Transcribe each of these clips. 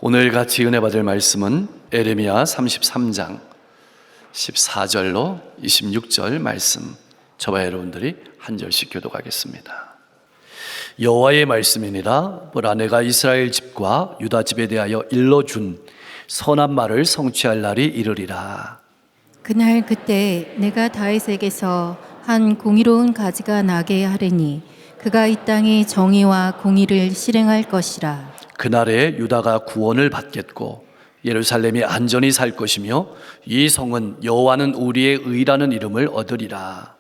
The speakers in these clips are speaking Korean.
오늘 같이 은혜 받을 말씀은 에레미야 33장 14절로 26절 말씀, 저와 여러분들이 한 절씩 교독하겠습니다. 여호와의 말씀이니라. 보라, 내가 이스라엘 집과 유다 집에 대하여 일러준 선한 말을 성취할 날이 이르리라. 그날 그때 내가 다윗에게서 한 공의로운 가지가 나게 하리니 그가 이 땅에 정의와 공의를 실행할 것이라. 그날에 유다가 구원을 받겠고 예루살렘이 안전히 살 것이며 이 성은 여호와는 우리의 의라는 이름을 얻으리라.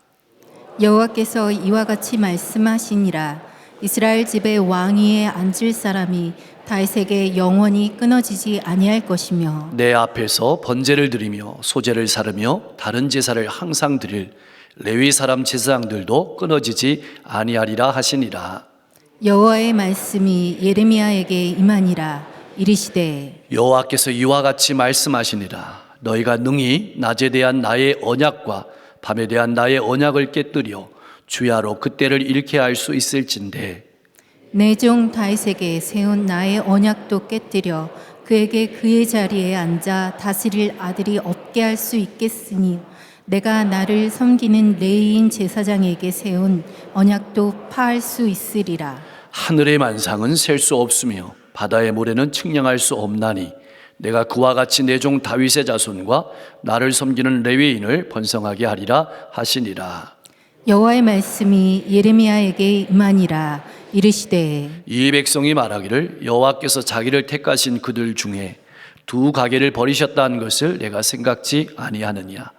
여호와께서 이와 같이 말씀하시니라. 이스라엘 집의 왕위에 앉을 사람이 다윗에게 영원히 끊어지지 아니할 것이며 내 앞에서 번제를 드리며 소제를 사르며 다른 제사를 항상 드릴 레위 사람 제사장들도 끊어지지 아니하리라 하시니라. 여호와의 말씀이 예레미야에게 임하니라. 이르시되 여호와께서 이와 같이 말씀하시니라. 너희가 능히 낮에 대한 나의 언약과 밤에 대한 나의 언약을 깨뜨려 주야로 그때를 잃게 할 수 있을진데 내 종 다윗에게 세운 나의 언약도 깨뜨려 그에게 그의 자리에 앉아 다스릴 아들이 없게 할 수 있겠으니 내가 나를 섬기는 레위인 제사장에게 세운 언약도 파할 수 있으리라. 하늘의 만상은 셀 수 없으며 바다의 모래는 측량할 수 없나니 내가 그와 같이 내 종 다윗의 자손과 나를 섬기는 레위인을 번성하게 하리라 하시니라. 여호와의 말씀이 예레미야에게 임하니라. 이르시되 이 백성이 말하기를 여호와께서 자기를 택하신 그들 중에 두 가게를 버리셨다는 것을 내가 생각지 아니하느냐.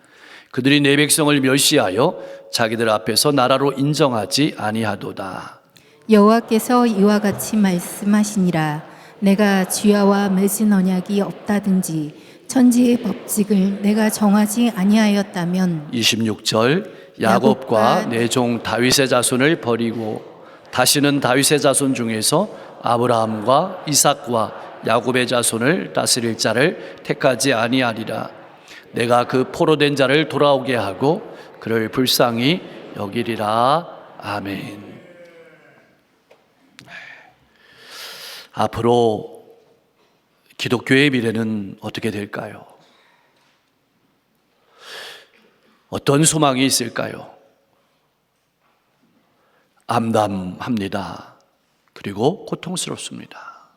그들이 내 백성을 멸시하여 자기들 앞에서 나라로 인정하지 아니하도다. 여호와께서 이와 같이 말씀하시니라. 내가 주야와 맺은 언약이 없다든지 천지의 법칙을 내가 정하지 아니하였다면 26절 야곱과 내 종 다윗의 자손을 버리고 다시는 다윗의 자손 중에서 아브라함과 이삭과 야곱의 자손을 다스릴 자를 택하지 아니하리라. 내가 그 포로된 자를 돌아오게 하고 그를 불쌍히 여기리라. 아멘. 앞으로 기독교의 미래는 어떻게 될까요? 어떤 소망이 있을까요? 암담합니다. 그리고 고통스럽습니다.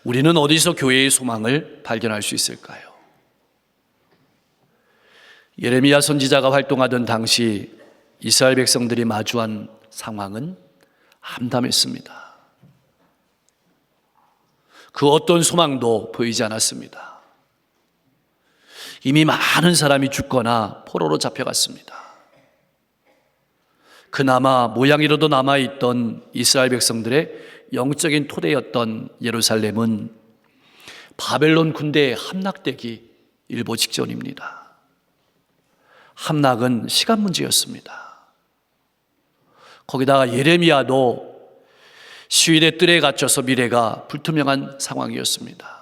우리는 어디서 교회의 소망을 발견할 수 있을까요? 예레미야 선지자가 활동하던 당시 이스라엘 백성들이 마주한 상황은 암담했습니다. 그 어떤 소망도 보이지 않았습니다. 이미 많은 사람이 죽거나 포로로 잡혀갔습니다. 그나마 모양이라도 남아있던 이스라엘 백성들의 영적인 토대였던 예루살렘은 바벨론 군대에 함락되기 일보 직전입니다. 함락은 시간 문제였습니다. 거기다가 예레미야도 시위대 뜰에 갇혀서 미래가 불투명한 상황이었습니다.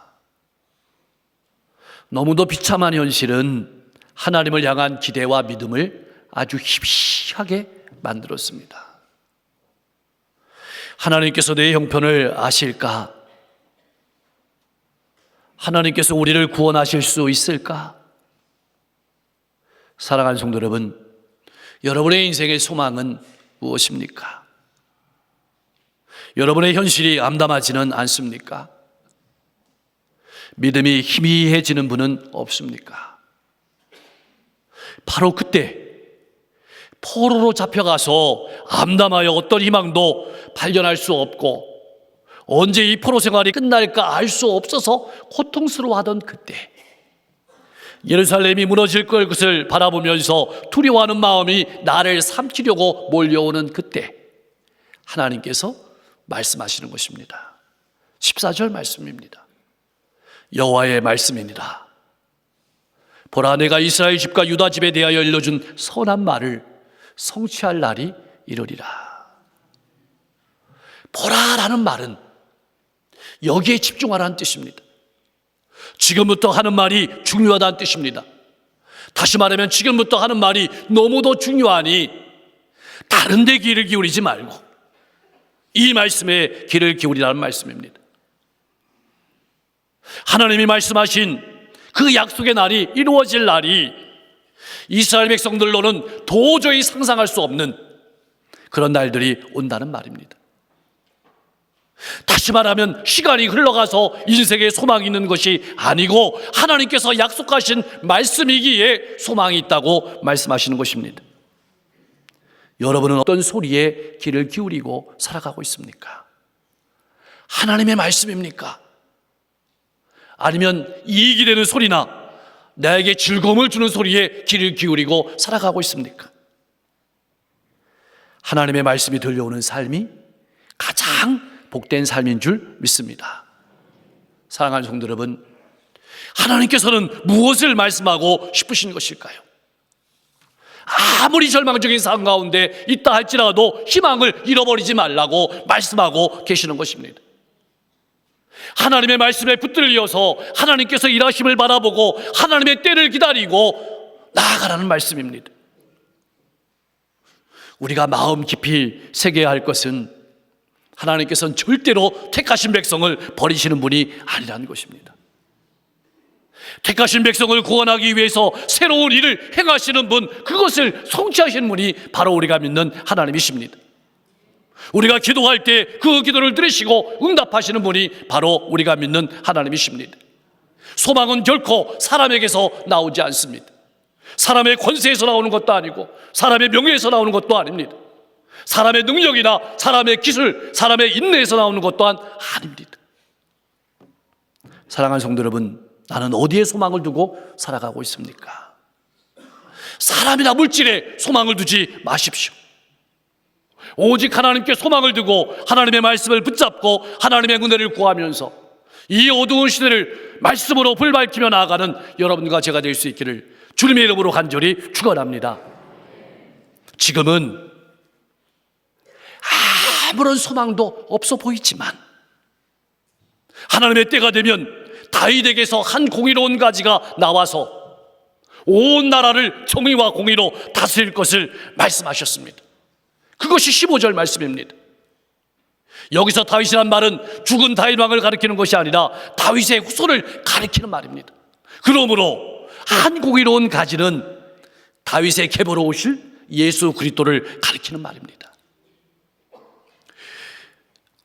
너무도 비참한 현실은 하나님을 향한 기대와 믿음을 아주 희미하게 만들었습니다. 하나님께서 내 형편을 아실까? 하나님께서 우리를 구원하실 수 있을까? 사랑하는 성도 여러분, 여러분의 인생의 소망은 무엇입니까? 여러분의 현실이 암담하지는 않습니까? 믿음이 희미해지는 분은 없습니까? 바로 그때 포로로 잡혀가서 암담하여 어떤 희망도 발견할 수 없고 언제 이 포로 생활이 끝날까 알 수 없어서 고통스러워하던 그때 예루살렘이 무너질 것을 바라보면서 두려워하는 마음이 나를 삼키려고 몰려오는 그때 하나님께서 말씀하시는 것입니다. 14절 말씀입니다. 여호와의 말씀이니라. 보라, 내가 이스라엘 집과 유다 집에 대하여 일러준 선한 말을 성취할 날이 이르리라. 보라라는 말은 여기에 집중하라는 뜻입니다. 지금부터 하는 말이 중요하다는 뜻입니다. 다시 말하면 지금부터 하는 말이 너무도 중요하니 다른 데 귀를 기울이지 말고 이 말씀에 귀를 기울이라는 말씀입니다. 하나님이 말씀하신 그 약속의 날이 이루어질 날이 이스라엘 백성들로는 도저히 상상할 수 없는 그런 날들이 온다는 말입니다. 다시 말하면 시간이 흘러가서 인생에 소망이 있는 것이 아니고 하나님께서 약속하신 말씀이기에 소망이 있다고 말씀하시는 것입니다. 여러분은 어떤 소리에 귀를 기울이고 살아가고 있습니까? 하나님의 말씀입니까? 아니면 이익이 되는 소리나 나에게 즐거움을 주는 소리에 귀를 기울이고 살아가고 있습니까? 하나님의 말씀이 들려오는 삶이 가장 복된 삶인 줄 믿습니다. 사랑하는 성도 여러분, 하나님께서는 무엇을 말씀하고 싶으신 것일까요? 아무리 절망적인 상황 가운데 있다 할지라도 희망을 잃어버리지 말라고 말씀하고 계시는 것입니다. 하나님의 말씀에 붙들려서 하나님께서 일하심을 바라보고 하나님의 때를 기다리고 나아가라는 말씀입니다. 우리가 마음 깊이 새겨야 할 것은 하나님께서는 절대로 택하신 백성을 버리시는 분이 아니라는 것입니다. 택하신 백성을 구원하기 위해서 새로운 일을 행하시는 분, 그것을 성취하시는 분이 바로 우리가 믿는 하나님이십니다. 우리가 기도할 때 그 기도를 들으시고 응답하시는 분이 바로 우리가 믿는 하나님이십니다. 소망은 결코 사람에게서 나오지 않습니다. 사람의 권세에서 나오는 것도 아니고 사람의 명예에서 나오는 것도 아닙니다. 사람의 능력이나 사람의 기술, 사람의 인내에서 나오는 것 또한 아닙니다. 사랑하는 성도 여러분, 나는 어디에 소망을 두고 살아가고 있습니까? 사람이나 물질에 소망을 두지 마십시오. 오직 하나님께 소망을 두고 하나님의 말씀을 붙잡고 하나님의 은혜를 구하면서 이 어두운 시대를 말씀으로 불밝히며 나아가는 여러분과 제가 될 수 있기를 주님의 이름으로 간절히 축원합니다. 지금은 아무런 소망도 없어 보이지만 하나님의 때가 되면 다윗에게서 한 공의로운 가지가 나와서 온 나라를 정의와 공의로 다스릴 것을 말씀하셨습니다. 그것이 15절 말씀입니다. 여기서 다윗이란 말은 죽은 다윗 왕을 가리키는 것이 아니라 다윗의 후손을 가리키는 말입니다. 그러므로 한 공의로운 가지는 다윗의 계보로 오실 예수 그리스도를 가리키는 말입니다.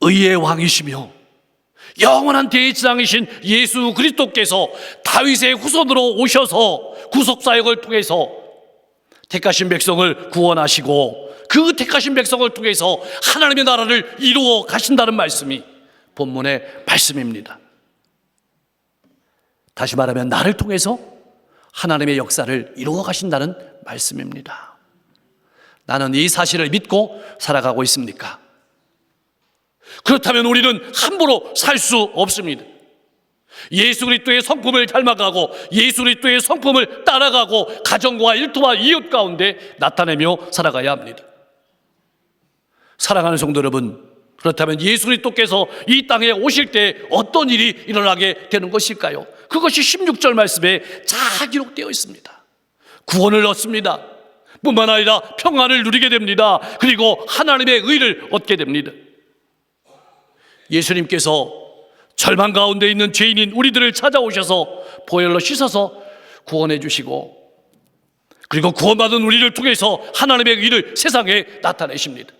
의의 왕이시며 영원한 대제사장이신 예수 그리스도께서 다윗의 후손으로 오셔서 구속사역을 통해서 택하신 백성을 구원하시고 그 택하신 백성을 통해서 하나님의 나라를 이루어 가신다는 말씀이 본문의 말씀입니다. 다시 말하면 나를 통해서 하나님의 역사를 이루어 가신다는 말씀입니다. 나는 이 사실을 믿고 살아가고 있습니까? 그렇다면 우리는 함부로 살 수 없습니다. 예수 그리스도의 성품을 닮아가고 예수 그리스도의 성품을 따라가고 가정과 일터와 이웃 가운데 나타내며 살아가야 합니다. 사랑하는 성도 여러분, 그렇다면 예수 그리스도께서 이 땅에 오실 때 어떤 일이 일어나게 되는 것일까요? 그것이 16절 말씀에 잘 기록되어 있습니다. 구원을 얻습니다. 뿐만 아니라 평안을 누리게 됩니다. 그리고 하나님의 의를 얻게 됩니다. 예수님께서 절망 가운데 있는 죄인인 우리들을 찾아오셔서 보혈로 씻어서 구원해 주시고 그리고 구원받은 우리를 통해서 하나님의 의를 세상에 나타내십니다.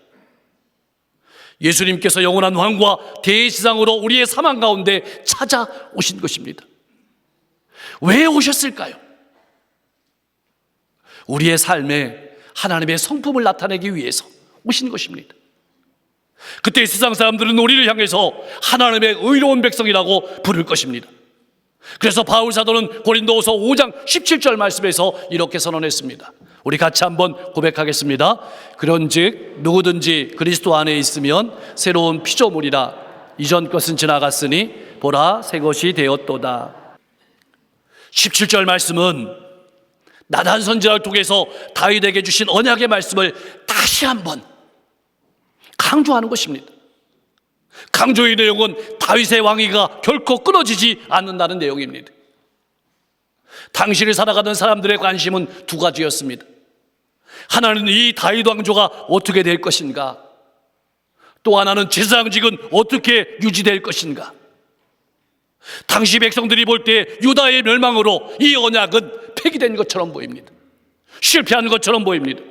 예수님께서 영원한 왕과 대제사장으로 우리의 사망 가운데 찾아오신 것입니다. 왜 오셨을까요? 우리의 삶에 하나님의 성품을 나타내기 위해서 오신 것입니다. 그때 세상 사람들은 우리를 향해서 하나님의 의로운 백성이라고 부를 것입니다. 그래서 바울 사도는 고린도후서 5장 17절 말씀에서 이렇게 선언했습니다. 우리 같이 한번 고백하겠습니다. 그런즉 누구든지 그리스도 안에 있으면 새로운 피조물이라. 이전 것은 지나갔으니 보라 새 것이 되었도다. 17절 말씀은 나단 선지자를 통해서 다윗에게 주신 언약의 말씀을 다시 한번 강조하는 것입니다. 강조의 내용은 다윗의 왕위가 결코 끊어지지 않는다는 내용입니다. 당시를 살아가던 사람들의 관심은 두 가지였습니다. 하나는 이 다윗 왕조가 어떻게 될 것인가? 또 하나는 제사장직은 어떻게 유지될 것인가? 당시 백성들이 볼 때 유다의 멸망으로 이 언약은 폐기된 것처럼 보입니다. 실패한 것처럼 보입니다.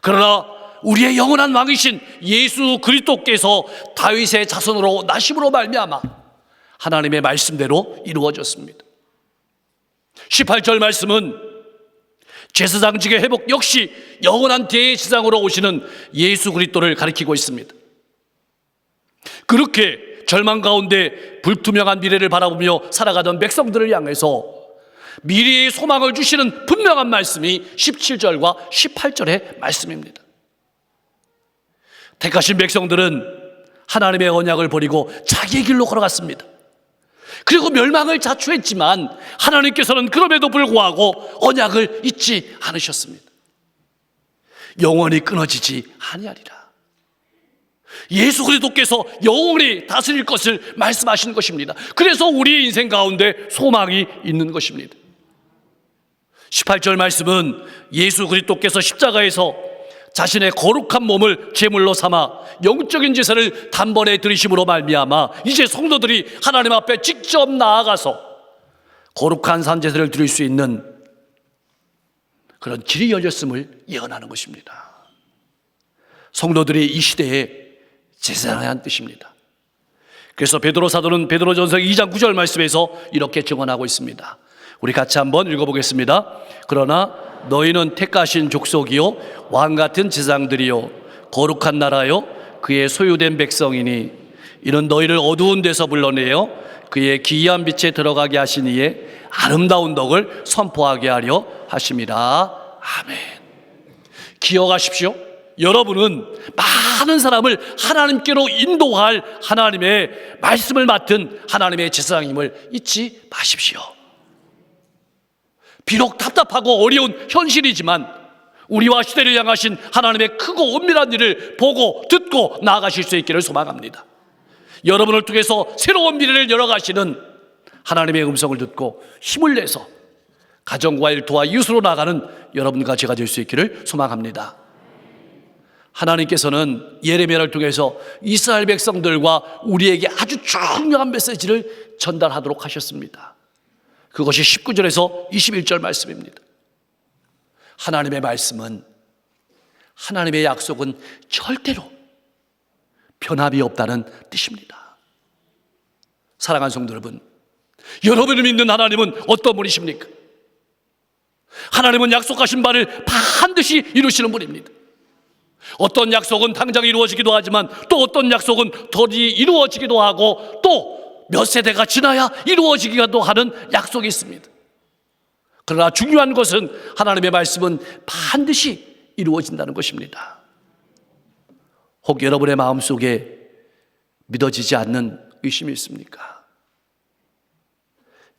그러나 우리의 영원한 왕이신 예수 그리스도께서 다윗의 자손으로 나심으로 말미암아 하나님의 말씀대로 이루어졌습니다. 18절 말씀은 제사장직의 회복 역시 영원한 대제사장으로 오시는 예수 그리스도를 가리키고 있습니다. 그렇게 절망 가운데 불투명한 미래를 바라보며 살아가던 백성들을 향해서 미래의 소망을 주시는 분명한 말씀이 17절과 18절의 말씀입니다. 택하신 백성들은 하나님의 언약을 버리고 자기의 길로 걸어갔습니다. 그리고 멸망을 자초했지만 하나님께서는 그럼에도 불구하고 언약을 잊지 않으셨습니다. 영원히 끊어지지 아니하리라. 예수 그리스도께서 영원히 다스릴 것을 말씀하신 것입니다. 그래서 우리의 인생 가운데 소망이 있는 것입니다. 18절 말씀은 예수 그리스도께서 십자가에서 자신의 거룩한 몸을 제물로 삼아 영적인 제사를 단번에 드리심으로 말미암아 이제 성도들이 하나님 앞에 직접 나아가서 거룩한 산제사를 드릴 수 있는 그런 길이 열렸음을 예언하는 것입니다. 성도들이 이 시대에 제사장이라는 뜻입니다. 그래서 베드로 사도는 베드로전서 2장 9절 말씀에서 이렇게 증언하고 있습니다. 우리 같이 한번 읽어보겠습니다. 그러나 너희는 택하신 족속이요 왕같은 제사장들이요 거룩한 나라요 그의 소유된 백성이니 이는 너희를 어두운 데서 불러내어 그의 기이한 빛에 들어가게 하신 이의 아름다운 덕을 선포하게 하려 하심이라. 아멘. 기억하십시오. 여러분은 많은 사람을 하나님께로 인도할 하나님의 말씀을 맡은 하나님의 제사장임을 잊지 마십시오. 비록 답답하고 어려운 현실이지만 우리와 시대를 향하신 하나님의 크고 은밀한 일을 보고 듣고 나아가실 수 있기를 소망합니다. 여러분을 통해서 새로운 미래를 열어가시는 하나님의 음성을 듣고 힘을 내서 가정과 일터와 이웃으로 나가는 여러분과 제가 될 수 있기를 소망합니다. 하나님께서는 예레미야를 통해서 이스라엘 백성들과 우리에게 아주 중요한 메시지를 전달하도록 하셨습니다. 그것이 19절에서 21절 말씀입니다. 하나님의 말씀은, 하나님의 약속은 절대로 변함이 없다는 뜻입니다. 사랑하는 성도 여러분, 여러분이 믿는 하나님은 어떤 분이십니까? 하나님은 약속하신 바를 반드시 이루시는 분입니다. 어떤 약속은 당장 이루어지기도 하지만 또 어떤 약속은 더 이루어지기도 하고 또 몇 세대가 지나야 이루어지기도 하는 약속이 있습니다. 그러나 중요한 것은 하나님의 말씀은 반드시 이루어진다는 것입니다. 혹 여러분의 마음속에 믿어지지 않는 의심이 있습니까?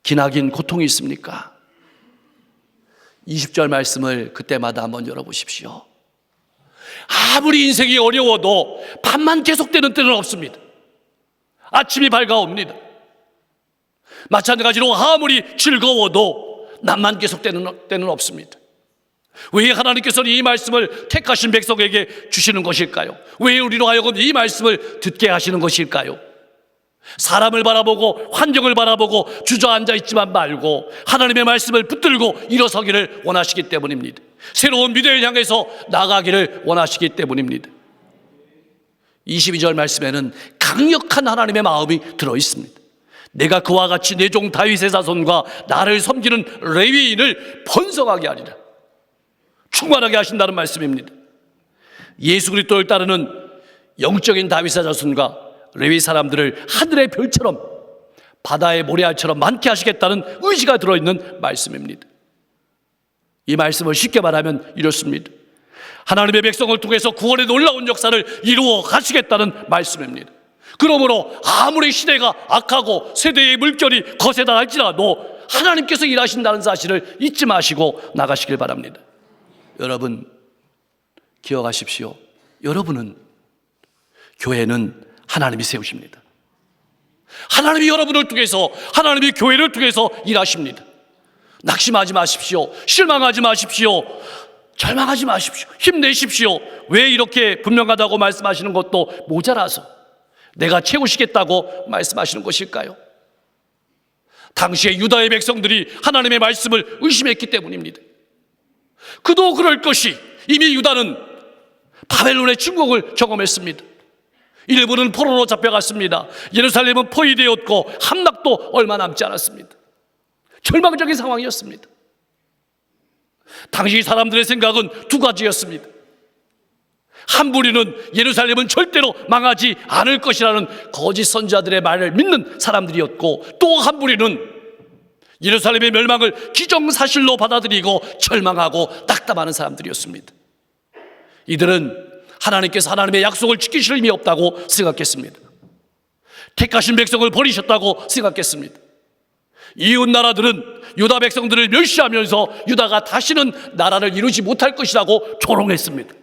기나긴 고통이 있습니까? 20절 말씀을 그때마다 한번 열어보십시오. 아무리 인생이 어려워도 밤만 계속되는 때는 없습니다. 아침이 밝아옵니다. 마찬가지로 아무리 즐거워도 낮만 계속되는 때는 없습니다. 왜 하나님께서는 이 말씀을 택하신 백성에게 주시는 것일까요? 왜 우리로 하여금 이 말씀을 듣게 하시는 것일까요? 사람을 바라보고 환경을 바라보고 주저앉아 있지만 말고 하나님의 말씀을 붙들고 일어서기를 원하시기 때문입니다. 새로운 미래를 향해서 나가기를 원하시기 때문입니다. 22절 말씀에는 강력한 하나님의 마음이 들어있습니다. 내가 그와 같이 내 종 다윗의 자손과 나를 섬기는 레위인을 번성하게 하리라. 충만하게 하신다는 말씀입니다. 예수 그리스도를 따르는 영적인 다윗의 자손과 레위 사람들을 하늘의 별처럼 바다의 모래알처럼 많게 하시겠다는 의지가 들어있는 말씀입니다. 이 말씀을 쉽게 말하면 이렇습니다. 하나님의 백성을 통해서 구원의 놀라운 역사를 이루어 가시겠다는 말씀입니다. 그러므로 아무리 시대가 악하고 세대의 물결이 거세다 할지라도 하나님께서 일하신다는 사실을 잊지 마시고 나가시길 바랍니다. 여러분 기억하십시오. 여러분은, 교회는 하나님이 세우십니다. 하나님이 여러분을 통해서, 하나님이 교회를 통해서 일하십니다. 낙심하지 마십시오. 실망하지 마십시오. 절망하지 마십시오. 힘내십시오. 왜 이렇게 분명하다고 말씀하시는 것도 모자라서 내가 채우시겠다고 말씀하시는 것일까요? 당시에 유다의 백성들이 하나님의 말씀을 의심했기 때문입니다. 그도 그럴 것이, 이미 유다는 바벨론의 침공을 경험했습니다. 일부는 포로로 잡혀갔습니다. 예루살렘은 포위되었고 함락도 얼마 남지 않았습니다. 절망적인 상황이었습니다. 당시 사람들의 생각은 두 가지였습니다. 한 부류는 예루살렘은 절대로 망하지 않을 것이라는 거짓 선지자들의 말을 믿는 사람들이었고, 또 한 부류는 예루살렘의 멸망을 기정사실로 받아들이고 절망하고 낙담하는 사람들이었습니다. 이들은 하나님께서 하나님의 약속을 지키실 힘이 없다고 생각했습니다. 택하신 백성을 버리셨다고 생각했습니다. 이웃 나라들은 유다 백성들을 멸시하면서 유다가 다시는 나라를 이루지 못할 것이라고 조롱했습니다.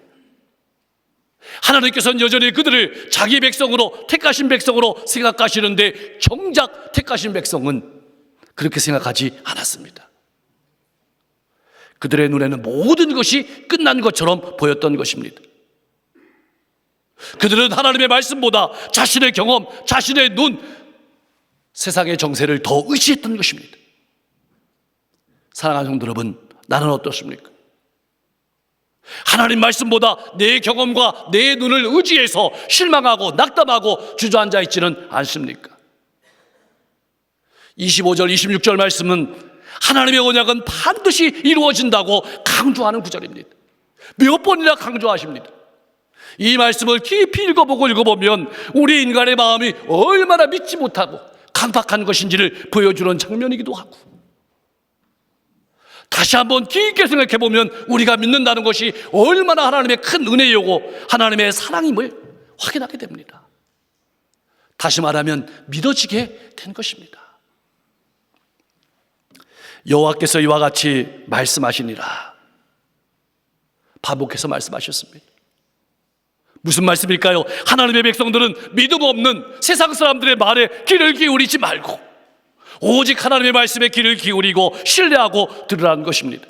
하나님께서는 여전히 그들을 자기 백성으로, 택하신 백성으로 생각하시는데, 정작 택하신 백성은 그렇게 생각하지 않았습니다. 그들의 눈에는 모든 것이 끝난 것처럼 보였던 것입니다. 그들은 하나님의 말씀보다 자신의 경험, 자신의 눈, 세상의 정세를 더 의지했던 것입니다. 사랑하는 성도 여러분, 나는 어떻습니까? 하나님 말씀보다 내 경험과 내 눈을 의지해서 실망하고 낙담하고 주저앉아 있지는 않습니까? 25절, 26절 말씀은 하나님의 언약은 반드시 이루어진다고 강조하는 구절입니다. 몇 번이나 강조하십니다. 이 말씀을 깊이 읽어보면 우리 인간의 마음이 얼마나 믿지 못하고 강박한 것인지를 보여주는 장면이기도 하고, 다시 한번 깊게 생각해보면 우리가 믿는다는 것이 얼마나 하나님의 큰 은혜이고 하나님의 사랑임을 확인하게 됩니다. 다시 말하면 믿어지게 된 것입니다. 여호와께서 이와 같이 말씀하시니라. 반복해서 말씀하셨습니다. 무슨 말씀일까요? 하나님의 백성들은 믿음 없는 세상 사람들의 말에 귀를 기울이지 말고 오직 하나님의 말씀에 귀를 기울이고 신뢰하고 들으라는 것입니다.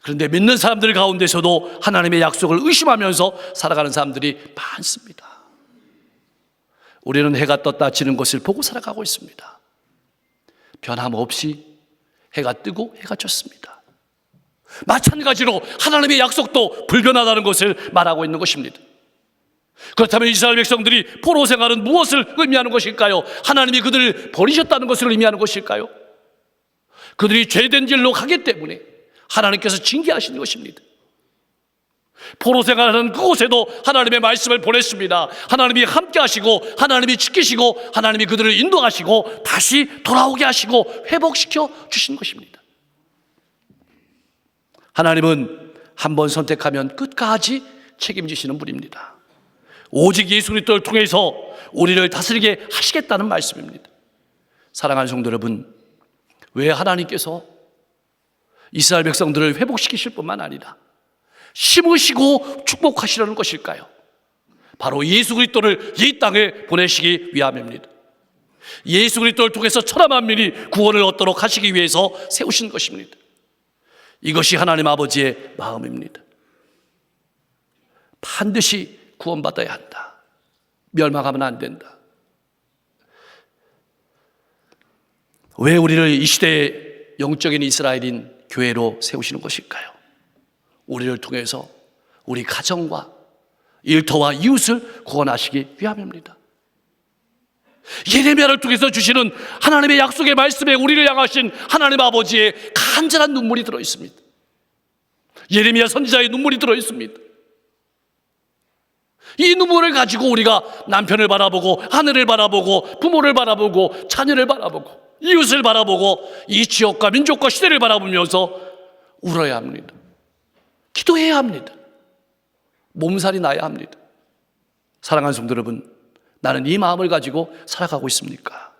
그런데 믿는 사람들 가운데서도 하나님의 약속을 의심하면서 살아가는 사람들이 많습니다. 우리는 해가 떴다 지는 것을 보고 살아가고 있습니다. 변함없이 해가 뜨고 해가 졌습니다. 마찬가지로 하나님의 약속도 불변하다는 것을 말하고 있는 것입니다. 그렇다면 이스라엘 백성들이 포로 생활은 무엇을 의미하는 것일까요? 하나님이 그들을 버리셨다는 것을 의미하는 것일까요? 그들이 죄된 길로 가기 때문에 하나님께서 징계하신 것입니다. 포로 생활하는 그곳에도 하나님의 말씀을 보냈습니다. 하나님이 함께 하시고 하나님이 지키시고 하나님이 그들을 인도하시고 다시 돌아오게 하시고 회복시켜 주신 것입니다. 하나님은 한번 선택하면 끝까지 책임지시는 분입니다. 오직 예수 그리스도를 통해서 우리를 다스리게 하시겠다는 말씀입니다. 사랑하는 성도 여러분, 왜 하나님께서 이스라엘 백성들을 회복시키실 뿐만 아니라 심으시고 축복하시려는 것일까요? 바로 예수 그리스도를 이 땅에 보내시기 위함입니다. 예수 그리스도를 통해서 천하 만민이 구원을 얻도록 하시기 위해서 세우신 것입니다. 이것이 하나님 아버지의 마음입니다. 반드시 구원받아야 한다. 멸망하면 안 된다. 왜 우리를 이 시대의 영적인 이스라엘인 교회로 세우시는 것일까요? 우리를 통해서 우리 가정과 일터와 이웃을 구원하시기 위함입니다. 예레미야를 통해서 주시는 하나님의 약속의 말씀에 우리를 향하신 하나님 아버지의 간절한 눈물이 들어있습니다. 예레미야 선지자의 눈물이 들어있습니다. 이 눈물을 가지고 우리가 남편을 바라보고 하늘을 바라보고 부모를 바라보고 자녀를 바라보고 이웃을 바라보고 이 지역과 민족과 시대를 바라보면서 울어야 합니다. 기도해야 합니다. 몸살이 나야 합니다. 사랑하는 성도 여러분, 나는 이 마음을 가지고 살아가고 있습니까?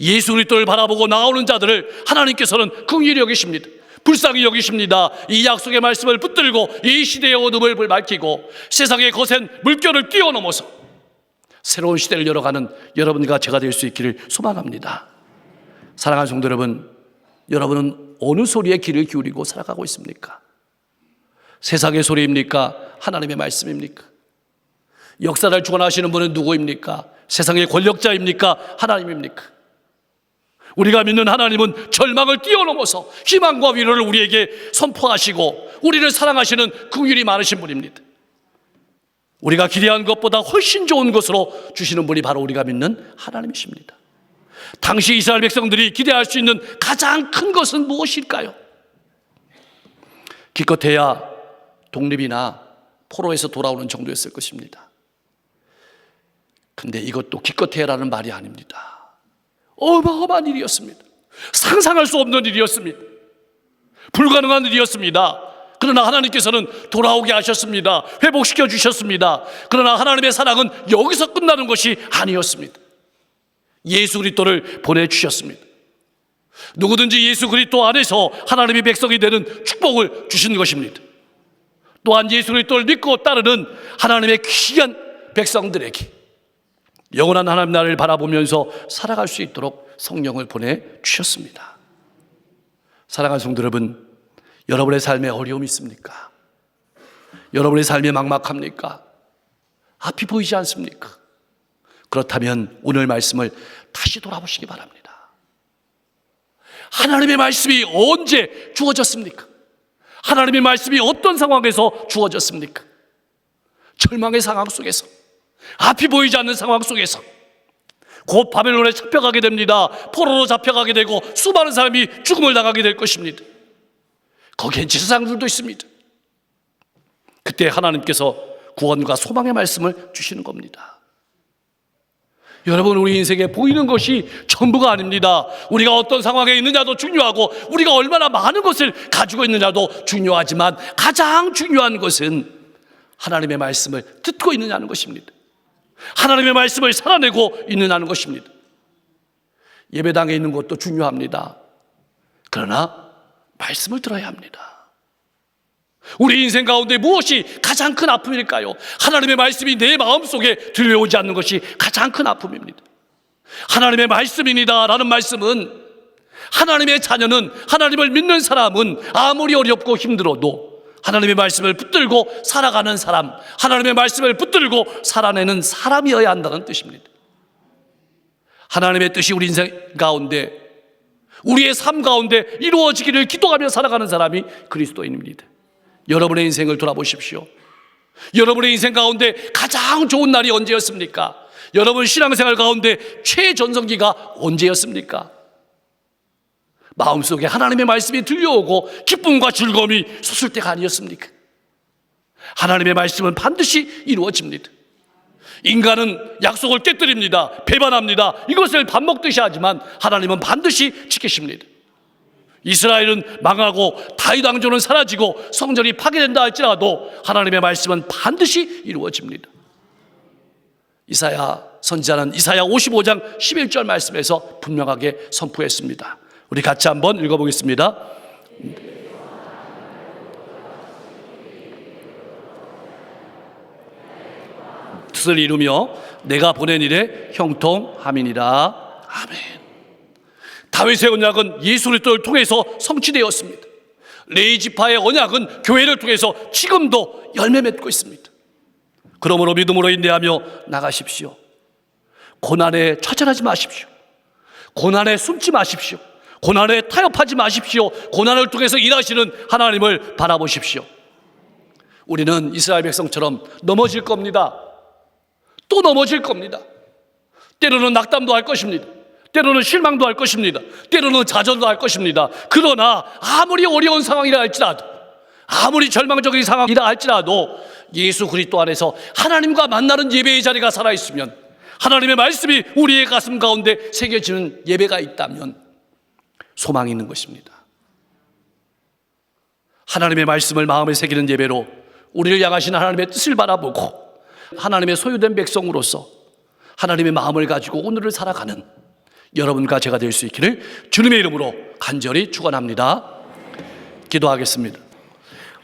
예수 그리스도를 바라보고 나오는 자들을 하나님께서는 긍휼히 여기십니다. 불쌍히 여기십니다. 이 약속의 말씀을 붙들고 이 시대의 어둠을 밝히고 세상의 거센 물결을 뛰어넘어서 새로운 시대를 열어가는 여러분과 제가 될 수 있기를 소망합니다. 사랑하는 성도 여러분, 여러분은 어느 소리에 귀를 기울이고 살아가고 있습니까? 세상의 소리입니까? 하나님의 말씀입니까? 역사를 주관하시는 분은 누구입니까? 세상의 권력자입니까? 하나님입니까? 우리가 믿는 하나님은 절망을 뛰어넘어서 희망과 위로를 우리에게 선포하시고 우리를 사랑하시는 긍휼이 많으신 분입니다. 우리가 기대한 것보다 훨씬 좋은 것으로 주시는 분이 바로 우리가 믿는 하나님이십니다. 당시 이스라엘 백성들이 기대할 수 있는 가장 큰 것은 무엇일까요? 기껏해야 독립이나 포로에서 돌아오는 정도였을 것입니다. 근데 이것도 기껏해야라는 말이 아닙니다. 어마어마한 일이었습니다. 상상할 수 없는 일이었습니다. 불가능한 일이었습니다. 그러나 하나님께서는 돌아오게 하셨습니다. 회복시켜 주셨습니다. 그러나 하나님의 사랑은 여기서 끝나는 것이 아니었습니다. 예수 그리스도를 보내주셨습니다. 누구든지 예수 그리스도 안에서 하나님의 백성이 되는 축복을 주신 것입니다. 또한 예수 그리스도를 믿고 따르는 하나님의 귀한 백성들에게 영원한 하나님 나라를 바라보면서 살아갈 수 있도록 성령을 보내주셨습니다. 사랑하는 성도 여러분, 여러분의 삶에 어려움이 있습니까? 여러분의 삶이 막막합니까? 앞이 보이지 않습니까? 그렇다면 오늘 말씀을 다시 돌아보시기 바랍니다. 하나님의 말씀이 언제 주어졌습니까? 하나님의 말씀이 어떤 상황에서 주어졌습니까? 절망의 상황 속에서, 앞이 보이지 않는 상황 속에서 곧 바벨론에 잡혀가게 됩니다. 포로로 잡혀가게 되고 수많은 사람이 죽음을 당하게 될 것입니다. 거기엔 제사장들도 있습니다. 그때 하나님께서 구원과 소망의 말씀을 주시는 겁니다. 여러분, 우리 인생에 보이는 것이 전부가 아닙니다. 우리가 어떤 상황에 있느냐도 중요하고 우리가 얼마나 많은 것을 가지고 있느냐도 중요하지만 가장 중요한 것은 하나님의 말씀을 듣고 있느냐는 것입니다. 하나님의 말씀을 살아내고 있느냐는 것입니다. 예배당에 있는 것도 중요합니다. 그러나 말씀을 들어야 합니다. 우리 인생 가운데 무엇이 가장 큰 아픔일까요? 하나님의 말씀이 내 마음속에 들려오지 않는 것이 가장 큰 아픔입니다. 하나님의 말씀입니다 라는 말씀은 하나님의 자녀는, 하나님을 믿는 사람은 아무리 어렵고 힘들어도 하나님의 말씀을 붙들고 살아가는 사람, 하나님의 말씀을 붙들고 살아내는 사람이어야 한다는 뜻입니다. 하나님의 뜻이 우리 인생 가운데, 우리의 삶 가운데 이루어지기를 기도하며 살아가는 사람이 그리스도인입니다. 여러분의 인생을 돌아보십시오. 여러분의 인생 가운데 가장 좋은 날이 언제였습니까? 여러분 신앙생활 가운데 최전성기가 언제였습니까? 마음속에 하나님의 말씀이 들려오고 기쁨과 즐거움이 솟을 때가 아니었습니까? 하나님의 말씀은 반드시 이루어집니다. 인간은 약속을 깨뜨립니다. 배반합니다. 이것을 밥 먹듯이 하지만 하나님은 반드시 지키십니다. 이스라엘은 망하고 다윗 왕조는 사라지고 성전이 파괴된다 할지라도 하나님의 말씀은 반드시 이루어집니다. 이사야 선지자는 이사야 55장 11절 말씀에서 분명하게 선포했습니다. 우리 같이 한번 읽어보겠습니다. 뜻을 이루며 내가 보낸 일에 형통함이니라. 아멘. 다윗의 언약은 예수 그리스도를 통해서 성취되었습니다. 레위 지파의 언약은 교회를 통해서 지금도 열매 맺고 있습니다. 그러므로 믿음으로 인내하며 나가십시오. 고난에 처절하지 마십시오. 고난에 숨지 마십시오. 고난에 타협하지 마십시오. 고난을 통해서 일하시는 하나님을 바라보십시오. 우리는 이스라엘 백성처럼 넘어질 겁니다. 또 넘어질 겁니다. 때로는 낙담도 할 것입니다. 때로는 실망도 할 것입니다. 때로는 좌절도 할 것입니다. 그러나 아무리 어려운 상황이라 할지라도, 아무리 절망적인 상황이라 할지라도 예수 그리스도 안에서 하나님과 만나는 예배의 자리가 살아있으면, 하나님의 말씀이 우리의 가슴 가운데 새겨지는 예배가 있다면 소망이 있는 것입니다. 하나님의 말씀을 마음에 새기는 예배로 우리를 향하신 하나님의 뜻을 바라보고 하나님의 소유된 백성으로서 하나님의 마음을 가지고 오늘을 살아가는 여러분과 제가 될 수 있기를 주님의 이름으로 간절히 축원합니다. 기도하겠습니다.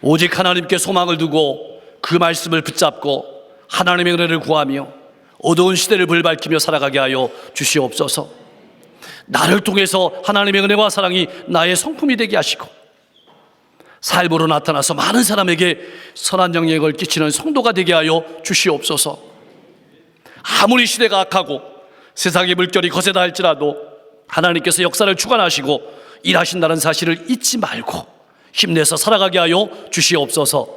오직 하나님께 소망을 두고 그 말씀을 붙잡고 하나님의 은혜를 구하며 어두운 시대를 불 밝히며 살아가게 하여 주시옵소서. 나를 통해서 하나님의 은혜와 사랑이 나의 성품이 되게 하시고 삶으로 나타나서 많은 사람에게 선한 영향을 끼치는 성도가 되게 하여 주시옵소서. 아무리 시대가 악하고 세상의 물결이 거세다 할지라도 하나님께서 역사를 주관하시고 일하신다는 사실을 잊지 말고 힘내서 살아가게 하여 주시옵소서.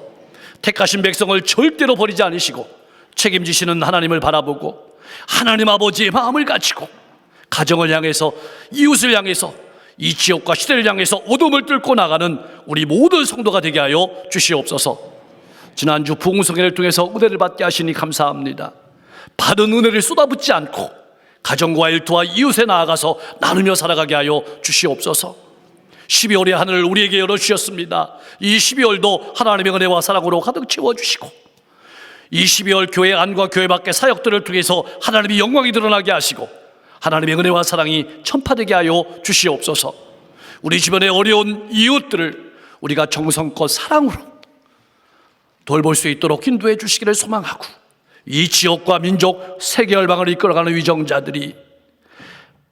택하신 백성을 절대로 버리지 않으시고 책임지시는 하나님을 바라보고 하나님 아버지의 마음을 가지고 가정을 향해서, 이웃을 향해서, 이 지역과 시대를 향해서 어둠을 뚫고 나가는 우리 모든 성도가 되게 하여 주시옵소서. 지난주 부흥성회를 통해서 은혜를 받게 하시니 감사합니다. 받은 은혜를 쏟아붓지 않고 가정과 일터와 이웃에 나아가서 나누며 살아가게 하여 주시옵소서. 12월의 하늘을 우리에게 열어주셨습니다. 이 12월도 하나님의 은혜와 사랑으로 가득 채워주시고 이 12월 교회 안과 교회 밖의 사역들을 통해서 하나님의 영광이 드러나게 하시고 하나님의 은혜와 사랑이 전파되게 하여 주시옵소서. 우리 주변의 어려운 이웃들을 우리가 정성껏 사랑으로 돌볼 수 있도록 인도해 주시기를 소망하고 이 지역과 민족, 세계 열방을 이끌어가는 위정자들이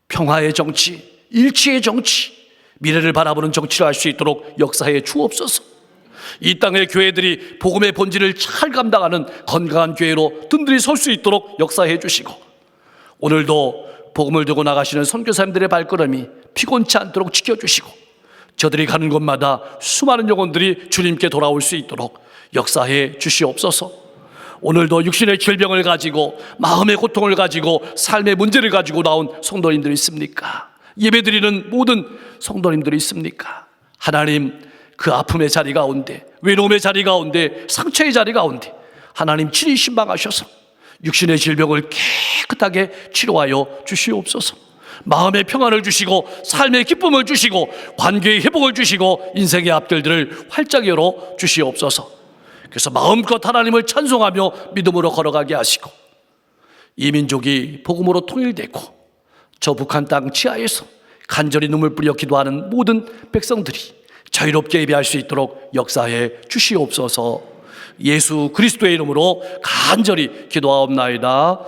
평화의 정치, 일치의 정치, 미래를 바라보는 정치를 할 수 있도록 역사해 주옵소서. 이 땅의 교회들이 복음의 본질을 잘 감당하는 건강한 교회로 든든히 설 수 있도록 역사해 주시고 오늘도 복음을 들고 나가시는 선교사님들의 발걸음이 피곤치 않도록 지켜주시고 저들이 가는 곳마다 수많은 영혼들이 주님께 돌아올 수 있도록 역사해 주시옵소서. 오늘도 육신의 질병을 가지고 마음의 고통을 가지고 삶의 문제를 가지고 나온 성도님들이 있습니까? 예배드리는 모든 성도님들이 있습니까? 하나님, 그 아픔의 자리 가운데, 외로움의 자리 가운데, 상처의 자리 가운데 하나님 친히 신방하셔서 육신의 질병을 깨끗하게 치료하여 주시옵소서. 마음의 평안을 주시고 삶의 기쁨을 주시고 관계의 회복을 주시고 인생의 앞길들을 활짝 열어 주시옵소서. 그래서 마음껏 하나님을 찬송하며 믿음으로 걸어가게 하시고 이 민족이 복음으로 통일되고 저 북한 땅 치하에서 간절히 눈물 뿌려 기도하는 모든 백성들이 자유롭게 예배할 수 있도록 역사해 주시옵소서. 예수 그리스도의 이름으로 간절히 기도하옵나이다.